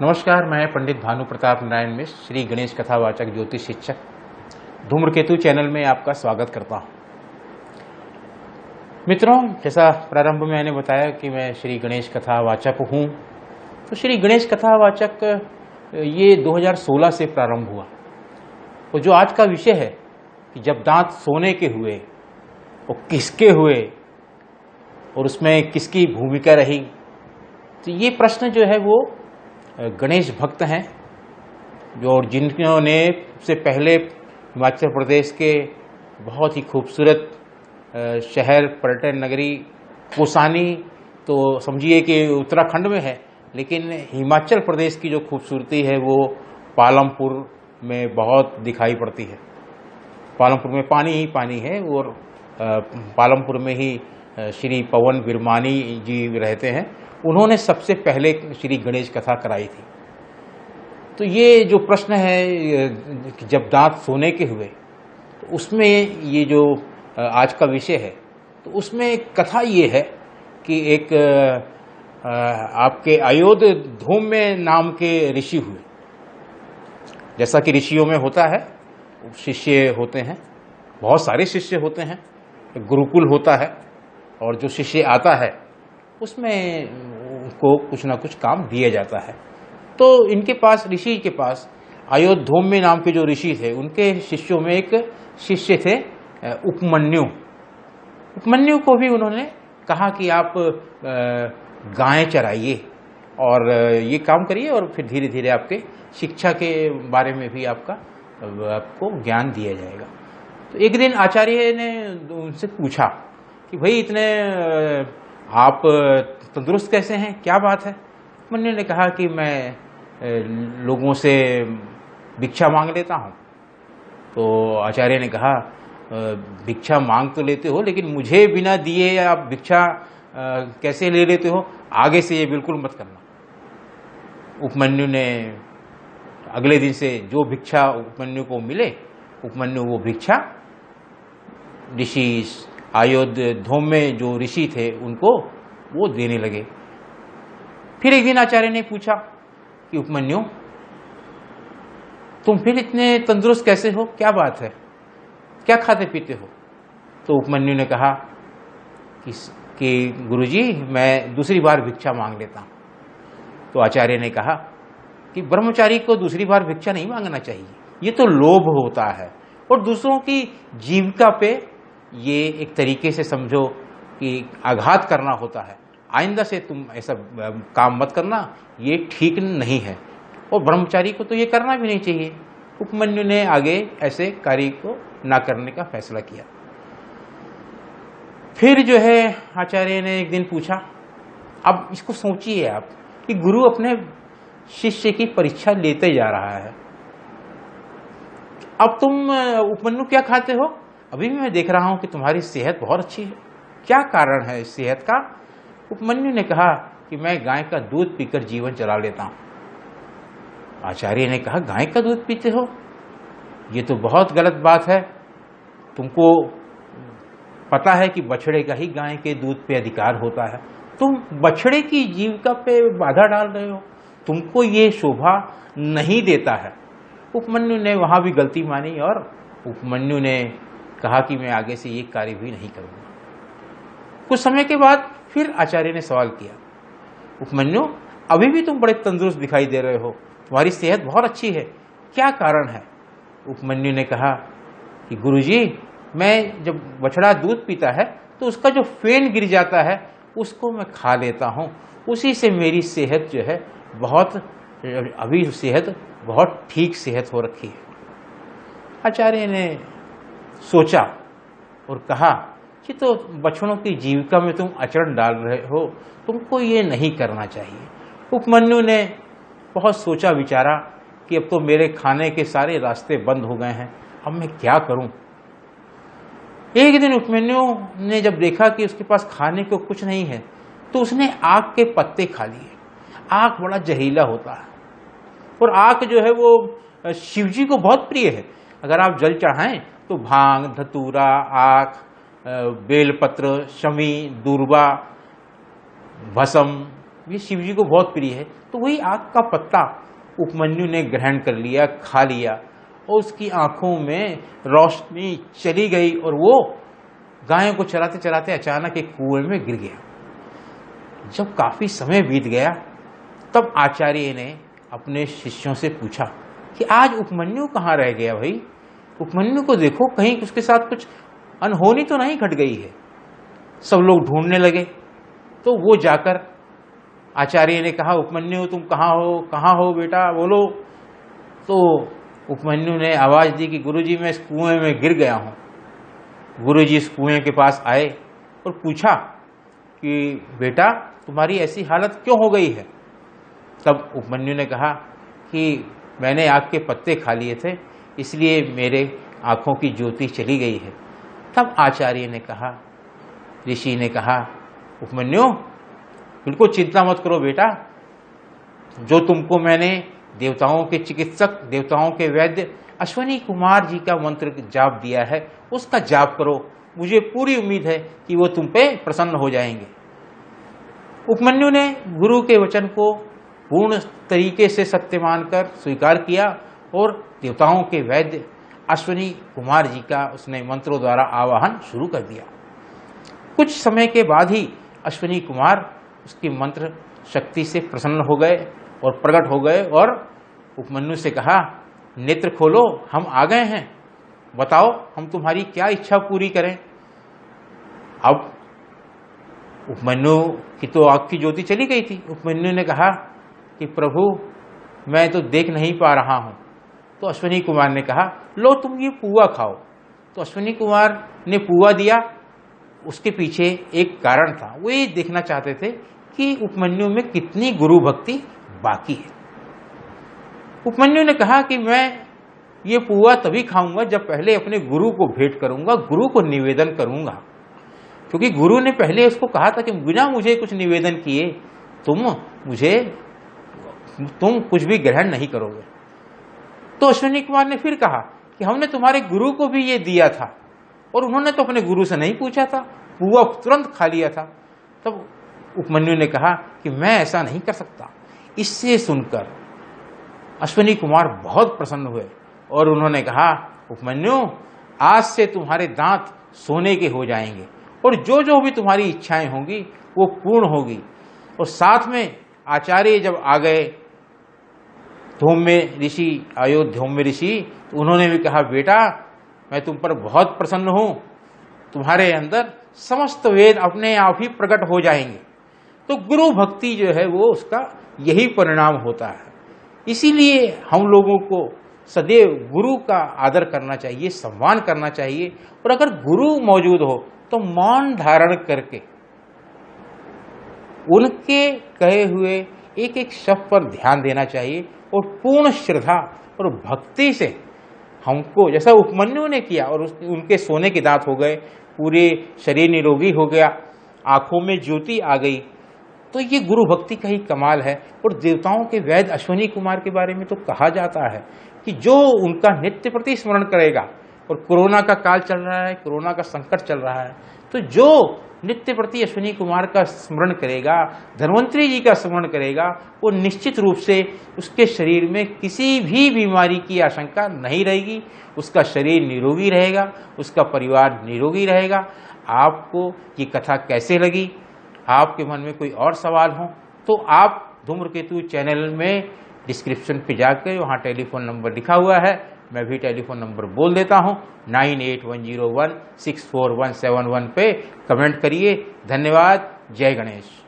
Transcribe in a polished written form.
नमस्कार, मैं पंडित भानु प्रताप नारायण मिश्र, श्री गणेश कथावाचक ज्योतिष शिक्षक धूम्रकेतु चैनल में आपका स्वागत करता हूं। मित्रों, जैसा प्रारंभ में मैंने बताया कि मैं श्री गणेश कथावाचक हूं, तो श्री गणेश कथावाचक ये 2016 से प्रारंभ हुआ। तो जो आज का विषय है कि जब दांत सोने के हुए वो किसके हुए और उसमें किसकी भूमिका रही, तो ये प्रश्न जो है वो गणेश भक्त हैं जो और जिन्होंने से पहले हिमाचल प्रदेश के बहुत ही खूबसूरत शहर पर्यटन नगरी कौसानी, तो समझिए कि उत्तराखंड में है, लेकिन हिमाचल प्रदेश की जो खूबसूरती है वो पालमपुर में बहुत दिखाई पड़ती है। पालमपुर में पानी ही पानी है और पालमपुर में ही श्री पवन विरमानी जी रहते हैं। उन्होंने सबसे पहले श्री गणेश कथा कराई थी। तो ये जो प्रश्न है कि जब दांत सोने के हुए, तो उसमें ये जो आज का विषय है, तो उसमें कथा ये है कि एक आपके अयोध्य धूम्य नाम के ऋषि हुए। जैसा कि ऋषियों में होता है, शिष्य होते हैं, बहुत सारे शिष्य होते हैं, गुरुकुल होता है और जो शिष्य आता है उसमें उनको कुछ ना कुछ काम दिया जाता है। तो इनके पास, ऋषि के पास अयोध्योम्य नाम के जो ऋषि थे, उनके शिष्यों में एक शिष्य थे उपमन्यु। उपमन्यु को भी उन्होंने कहा कि आप गायें चराइए और ये काम करिए और फिर धीरे धीरे आपके शिक्षा के बारे में भी आपको ज्ञान दिया जाएगा। तो एक दिन आचार्य ने उनसे पूछा कि भाई इतने आप तंदुरुस्त कैसे हैं, क्या बात है? मन्यु ने कहा कि मैं लोगों से भिक्षा मांग लेता हूँ। तो आचार्य ने कहा भिक्षा मांग तो लेते हो, लेकिन मुझे बिना दिए आप भिक्षा कैसे ले लेते हो? आगे से ये बिल्कुल मत करना। उपमन्यु ने अगले दिन से जो भिक्षा उपमन्यु को मिले, उपमन्यु वो भिक्षा ऋषि अयोध्य धूम में जो ऋषि थे उनको वो देने लगे। फिर एक दिन आचार्य ने पूछा कि उपमन्यु, तुम फिर इतने तंदुरुस्त कैसे हो, क्या बात है, क्या खाते पीते हो? तो उपमन्यु ने कहा कि गुरुजी मैं दूसरी बार भिक्षा मांग लेता हूं। तो आचार्य ने कहा कि ब्रह्मचारी को दूसरी बार भिक्षा नहीं मांगना चाहिए, ये तो लोभ होता है और दूसरों की जीविका पे ये एक तरीके से समझो कि आघात करना होता है। आइंदा से तुम ऐसा काम मत करना, ये ठीक नहीं है और ब्रह्मचारी को तो ये करना भी नहीं चाहिए। उपमन्यु ने आगे ऐसे कार्य को ना करने का फैसला किया। फिर जो है आचार्य ने एक दिन पूछा, अब इसको सोचिए आप कि गुरु अपने शिष्य की परीक्षा लेते जा रहा है, अब तुम उपमन्यु क्या खाते हो? अभी भी मैं देख रहा हूं कि तुम्हारी सेहत बहुत अच्छी है, क्या कारण है इस सेहत का? उपमन्यु ने कहा कि मैं गाय का दूध पीकर जीवन चला लेता हूं। आचार्य ने कहा गाय का दूध पीते हो, ये तो बहुत गलत बात है। तुमको पता है कि बछड़े का ही गाय के दूध पे अधिकार होता है, तुम बछड़े की जीविका पे बाधा डाल रहे हो, तुमको ये शोभा नहीं देता है। उपमन्यु ने वहां भी गलती मानी और उपमन्यु ने कहा कि मैं आगे से ये कार्य भी नहीं करूंगा। कुछ समय के बाद फिर आचार्य ने सवाल किया, उपमन्यु अभी भी तुम बड़े तंदुरुस्त दिखाई दे रहे हो, तुम्हारी सेहत बहुत अच्छी है, क्या कारण है? उपमन्यु ने कहा कि गुरुजी मैं जब बछड़ा दूध पीता है तो उसका जो फेन गिर जाता है उसको मैं खा लेता हूँ, उसी से मेरी सेहत जो है अभी सेहत बहुत ठीक सेहत हो रखी है। आचार्य ने सोचा और कहा कि तो बछड़ों की जीविका में तुम अचरण डाल रहे हो, तुमको ये नहीं करना चाहिए। उपमन्यु ने बहुत सोचा विचारा कि अब तो मेरे खाने के सारे रास्ते बंद हो गए हैं, अब मैं क्या करूं? एक दिन उपमन्यु ने जब देखा कि उसके पास खाने को कुछ नहीं है, तो उसने आक के पत्ते खा लिए। आक बड़ा जहरीला होता है और आक जो है वो शिवजी को बहुत प्रिय है। अगर आप जल चढ़ाएं तो भांग, धतूरा, आक, बेलपत्र, शमी, दूर्वा, भस्म ये शिव जी को बहुत प्रिय है। तो वही आग का पत्ता उपमन्यु ने ग्रहण कर लिया, खा लिया, और उसकी आंखों में रोशनी चली गई और वो गायों को चराते चराते अचानक एक कुएं में गिर गया। जब काफी समय बीत गया तब आचार्य ने अपने शिष्यों से पूछा कि आज उपमन्यु कहाँ रह गया भाई? उपमन्यु को देखो, कहीं उसके साथ कुछ अनहोनी तो नहीं घट गई है। सब लोग ढूंढने लगे। तो वो जाकर आचार्य ने कहा, उपमन्यु तुम कहाँ हो बेटा, बोलो। तो उपमन्यु ने आवाज दी कि गुरुजी मैं इस कुएं में गिर गया हूं। गुरुजी इस कुएं के पास आए और पूछा कि बेटा तुम्हारी ऐसी हालत क्यों हो गई है? तब उपमन्यु ने कहा कि मैंने आग के पत्ते खा लिए थे, इसलिए मेरे आंखों की ज्योति चली गई है। तब आचार्य ने कहा, ऋषि ने कहा, उपमन्यु बिल्कुल चिंता मत करो बेटा, जो तुमको मैंने देवताओं के चिकित्सक, देवताओं के वैद्य अश्वनी कुमार जी का मंत्र जाप दिया है, उसका जाप करो। मुझे पूरी उम्मीद है कि वो तुम पे प्रसन्न हो जाएंगे। उपमन्यु ने गुरु के वचन को पूर्ण तरीके से सत्य मानकर स्वीकार किया और देवताओं के वैद्य अश्वनी कुमार जी का उसने मंत्रों द्वारा आवाहन शुरू कर दिया। कुछ समय के बाद ही अश्वनी कुमार उसकी मंत्र शक्ति से प्रसन्न हो गए और प्रकट हो गए और उपमन्यु से कहा, नेत्र खोलो, हम आ गए हैं, बताओ हम तुम्हारी क्या इच्छा पूरी करें। अब उपमन्यु की तो आग की ज्योति चली गई थी। उपमन्यु ने कहा कि प्रभु मैं तो देख नहीं पा रहा हूं। तो अश्वनी कुमार ने कहा, लो तुम ये पुआ खाओ। तो अश्वनी कुमार ने पुआ दिया। उसके पीछे एक कारण था, वो ये देखना चाहते थे कि उपमन्यु में कितनी गुरु भक्ति बाकी है। उपमन्यु ने कहा कि मैं ये पुआ तभी खाऊंगा जब पहले अपने गुरु को भेंट करूंगा, गुरु को निवेदन करूंगा, क्योंकि गुरु ने पहले उसको कहा था कि बिना मुझे कुछ निवेदन किए तुम कुछ भी ग्रहण नहीं करोगे। तो अश्वनी कुमार ने फिर कहा कि हमने तुम्हारे गुरु को भी ये दिया था और उन्होंने तो अपने गुरु से नहीं पूछा था, पुआ तुरंत खा लिया था। तब उपमन्यु ने कहा कि मैं ऐसा नहीं कर सकता। इससे सुनकर अश्वनी कुमार बहुत प्रसन्न हुए और उन्होंने कहा, उपमन्यु आज से तुम्हारे दांत सोने के हो जाएंगे और जो जो भी तुम्हारी इच्छाएं होंगी वो पूर्ण होगी। और साथ में आचार्य जब आ गए, धौम्य ऋषि आयो, धौम्य ऋषि, तो उन्होंने भी कहा, बेटा मैं तुम पर बहुत प्रसन्न हूं, तुम्हारे अंदर समस्त वेद अपने आप ही प्रकट हो जाएंगे। तो गुरु भक्ति जो है वो उसका यही परिणाम होता है। इसीलिए हम लोगों को सदैव गुरु का आदर करना चाहिए, सम्मान करना चाहिए, और अगर गुरु मौजूद हो तो मौन धारण करके उनके कहे हुए एक एक शब्द पर ध्यान देना चाहिए और पूर्ण श्रद्धा और भक्ति से हमको, जैसा उपमन्यु ने किया और उनके सोने के दांत हो गए, पूरे शरीर निरोगी हो गया, आंखों में ज्योति आ गई, तो ये गुरु भक्ति का ही कमाल है। और देवताओं के वैद्य अश्वनी कुमार के बारे में तो कहा जाता है कि जो उनका नित्य प्रति स्मरण करेगा, और कोरोना का काल चल रहा है, कोरोना का संकट चल रहा है, तो जो नित्य प्रति अश्वनी कुमार का स्मरण करेगा, धन्वंतरी जी का स्मरण करेगा, वो निश्चित रूप से उसके शरीर में किसी भी बीमारी की आशंका नहीं रहेगी, उसका शरीर निरोगी रहेगा, उसका परिवार निरोगी रहेगा। आपको ये कथा कैसे लगी? आपके मन में कोई और सवाल हो तो आप धूम्रकेतु चैनल में डिस्क्रिप्शन पे जाकर वहाँ टेलीफोन नंबर लिखा हुआ है, मैं भी टेलीफोन नंबर बोल देता हूँ, 9810164171 पे कमेंट करिए। धन्यवाद। जय गणेश।